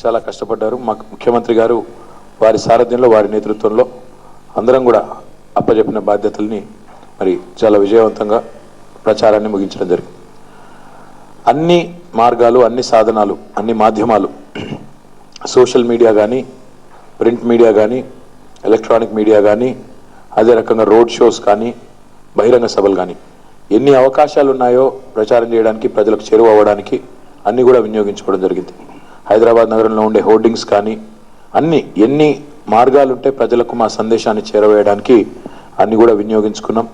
చాలా కష్టపడ్డారు. మాకు ముఖ్యమంత్రి గారు వారి సారథ్యంలో వారి నేతృత్వంలో అందరం కూడా అప్పచెప్పిన బాధ్యతల్ని మరి చాలా విజయవంతంగా ప్రచారాన్ని ముగించడం జరిగింది. అన్ని మార్గాలు, అన్ని సాధనాలు, అన్ని మాధ్యమాలు, సోషల్ మీడియా కానీ, ప్రింట్ మీడియా కానీ, ఎలక్ట్రానిక్ మీడియా కానీ, అదే రకంగా రోడ్ షోస్ కానీ, బహిరంగ సభలు కానీ, ఎన్ని అవకాశాలు ఉన్నాయో ప్రచారం చేయడానికి, ప్రజలకు చేరువ అవ్వడానికి అన్నీ కూడా వినియోగించుకోవడం జరిగింది. హైదరాబాద్ నగరంలో ఉండే హోర్డింగ్స్ కానీ ఎన్ని మార్గాలు ఉంటే ప్రజలకు మా సందేశాన్ని చేరవేయడానికి అన్ని కూడా వినియోగించుకున్నాం.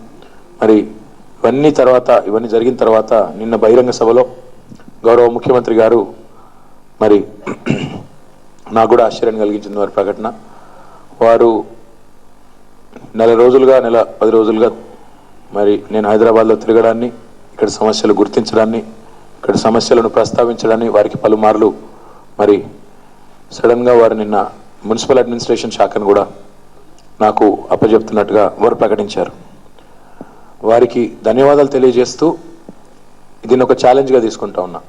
మరి ఇవన్నీ జరిగిన తర్వాత నిన్న బహిరంగ సభలో గౌరవ ముఖ్యమంత్రి గారు మరి నాకు కూడా ఆశ్చర్యం కలిగించింది వారి ప్రకటన. వారు నెల 10 రోజులుగా మరి నేను హైదరాబాద్లో తిరగడాన్ని, ఇక్కడ సమస్యలు గుర్తించడాన్ని, ఇక్కడ సమస్యలను ప్రస్తావించడాన్ని వారికి పలుమార్లు మరి సడన్గా వారు నిన్న మున్సిపల్ అడ్మినిస్ట్రేషన్ శాఖను కూడా నాకు అప్పచెప్తున్నట్టుగా వారు ప్రకటించారు. వారికి ధన్యవాదాలు తెలియజేస్తూ దీన్ని ఒక ఛాలెంజ్గా తీసుకుంటా ఉన్నా.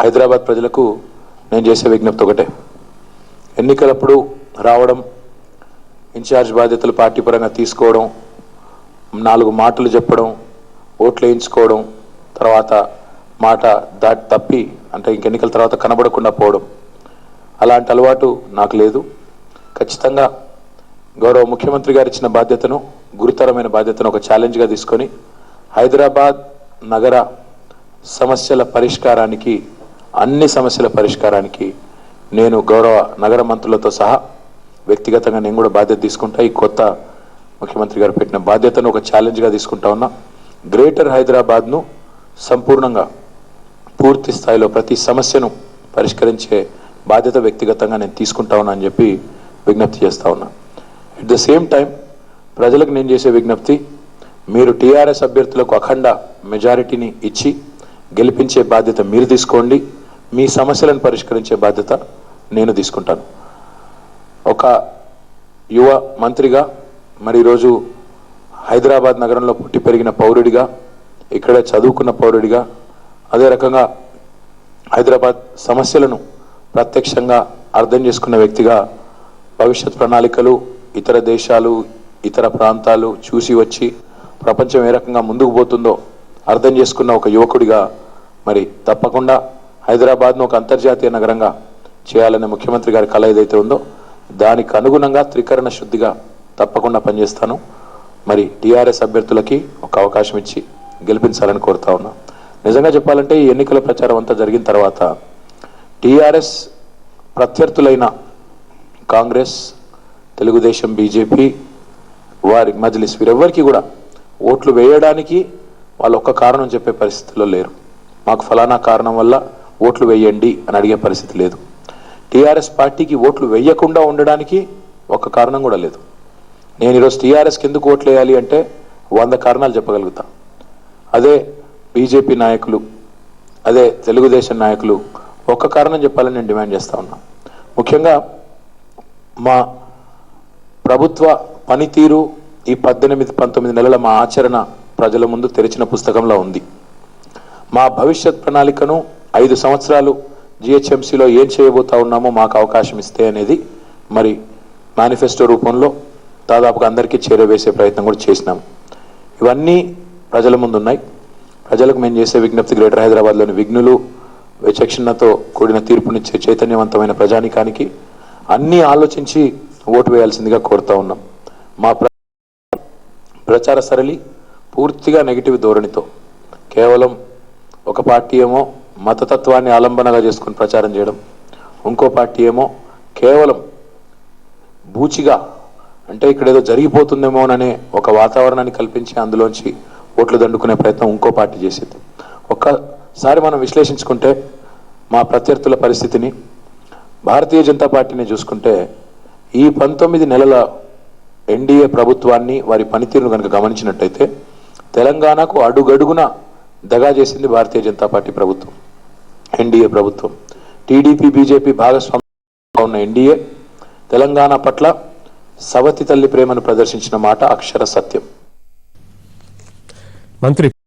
హైదరాబాద్ ప్రజలకు నేను చేసే విజ్ఞప్తి ఒకటే, ఎన్నికలప్పుడు రావడం, ఇన్ఛార్జ్ బాధ్యతలు పార్టీ పరంగా తీసుకోవడం, 4 మాటలు చెప్పడం, ఓట్లు వేయించుకోవడం, తర్వాత మాట దాటి తప్పి అంటే ఎన్నికల తర్వాత కనబడకుండా పోవడం, అలాంటి అలవాటు నాకు లేదు. ఖచ్చితంగా గౌరవ ముఖ్యమంత్రి గారు ఇచ్చిన బాధ్యతను, గురుతరమైన బాధ్యతను ఒక ఛాలెంజ్గా తీసుకొని హైదరాబాద్ నగర సమస్యల పరిష్కారానికి, అన్ని సమస్యల పరిష్కారానికి నేను గౌరవ నగర మంత్రులతో సహా వ్యక్తిగతంగా నేను కూడా బాధ్యత తీసుకుంటా. ఈ కొత్త ముఖ్యమంత్రి గారు పెట్టిన బాధ్యతను ఒక ఛాలెంజ్గా తీసుకుంటా ఉన్నా. గ్రేటర్ హైదరాబాద్ను సంపూర్ణంగా పూర్తి స్థాయిలో ప్రతి సమస్యను పరిష్కరించే బాధ్యత వ్యక్తిగతంగా నేను తీసుకుంటా ఉన్నా అని చెప్పి విజ్ఞప్తి చేస్తా ఉన్నా. ఎట్ ద సేమ్ టైం ప్రజలకు నేను చేసే విజ్ఞప్తి, మీరు టీఆర్ఎస్ అభ్యర్థులకు అఖండ మెజారిటీని ఇచ్చి గెలిపించే బాధ్యత మీరు తీసుకోండి, మీ సమస్యలను పరిష్కరించే బాధ్యత నేను తీసుకుంటాను. ఒక యువ మంత్రిగా, మరి ఈరోజు హైదరాబాద్ నగరంలో పుట్టి పెరిగిన పౌరుడిగా, ఇక్కడ చదువుకున్న పౌరుడిగా, అదే రకంగా హైదరాబాద్ సమస్యలను ప్రత్యక్షంగా అర్థం చేసుకున్న వ్యక్తిగా, భవిష్యత్ ప్రణాళికలు, ఇతర దేశాలు, ఇతర ప్రాంతాలు చూసి వచ్చి ప్రపంచం ఏ రకంగా ముందుకు పోతుందో అర్థం చేసుకున్న ఒక యువకుడిగా మరి తప్పకుండా హైదరాబాద్ను ఒక అంతర్జాతీయ నగరంగా చేయాలనే ముఖ్యమంత్రి గారి కళ ఏదైతే ఉందో దానికి అనుగుణంగా త్రికరణ శుద్ధిగా తప్పకుండా పనిచేస్తాను. మరి టీఆర్ఎస్ అభ్యర్థులకి ఒక అవకాశం ఇచ్చి గెలిపించాలని కోరుతా ఉన్నా. నిజంగా చెప్పాలంటే ఈ ఎన్నికల ప్రచారం అంతా జరిగిన తర్వాత టీఆర్ఎస్ ప్రత్యర్థులైన కాంగ్రెస్, తెలుగుదేశం, బీజేపీ, వారి మజ్లిస్ వీరెవ్వరికి కూడా ఓట్లు వేయడానికి వాళ్ళు ఒక్క కారణం చెప్పే పరిస్థితిలో లేరు. మాకు ఫలానా కారణం వల్ల ఓట్లు వేయండి అని అడిగే పరిస్థితి లేదు. టీఆర్ఎస్ పార్టీకి ఓట్లు వేయకుండా ఉండడానికి ఒక్క కారణం కూడా లేదు. నేను ఈరోజు టీఆర్ఎస్కి ఎందుకు ఓట్లు వేయాలి అంటే 100 కారణాలు చెప్పగలుగుతా. అదే బీజేపీ నాయకులు, అదే తెలుగుదేశం నాయకులు ఒక్క కారణం చెప్పాలని నేను డిమాండ్ చేస్తా ఉన్నా. ముఖ్యంగా మా ప్రభుత్వ పనితీరు ఈ 18-19 నెలల మా ఆచరణ ప్రజల ముందు తెరిచిన పుస్తకంలో ఉంది. మా భవిష్యత్ ప్రణాళికను 5 సంవత్సరాలు జిహెచ్ఎంసీలో ఏం చేయబోతా ఉన్నామో మాకు అవకాశం ఇస్తే అనేది మరి మేనిఫెస్టో రూపంలో దాదాపుగా అందరికీ చేరవేసే ప్రయత్నం కూడా చేసినాం. ఇవన్నీ ప్రజల ముందు ఉన్నాయి. ప్రజలకు మేము చేసే విజ్ఞప్తి, గ్రేటర్ హైదరాబాద్లోని విఘ్నులు, విచక్షణతో కూడిన తీర్పునిచ్చే చైతన్యవంతమైన ప్రజానికానికి అన్నీ ఆలోచించి ఓటు వేయాల్సిందిగా కోరుతా ఉన్నాం. మా ప్రచార సరళి పూర్తిగా నెగిటివ్ ధోరణితో, కేవలం ఒక పార్టీ ఏమో మతతత్వాన్ని ఆలంబనగా చేసుకుని ప్రచారం చేయడం, ఇంకో పార్టీ ఏమో కేవలం బూచిగా అంటే ఇక్కడ ఏదో జరిగిపోతుందేమోననే ఒక వాతావరణాన్ని కల్పించి అందులోంచి ఓట్లు దండుకునే ప్రయత్నం ఇంకో పార్టీ చేసేది. ఒక్కసారి మనం విశ్లేషించుకుంటే మా ప్రత్యర్థుల పరిస్థితిని, భారతీయ జనతా పార్టీని చూసుకుంటే ఈ 19 నెలల ఎన్డీఏ ప్రభుత్వాన్ని, వారి పనితీరును కనుక గమనించినట్టయితే తెలంగాణకు అడుగడుగున దగా చేసింది భారతీయ జనతా పార్టీ ప్రభుత్వం, ఎన్డీఏ ప్రభుత్వం. టీడీపీ, బీజేపీ భాగస్వామ్యంగా ఉన్న ఎన్డీఏ తెలంగాణ పట్ల సవతి తల్లి ప్రేమను ప్రదర్శించిన మాట అక్షర సత్యం. మంత్రి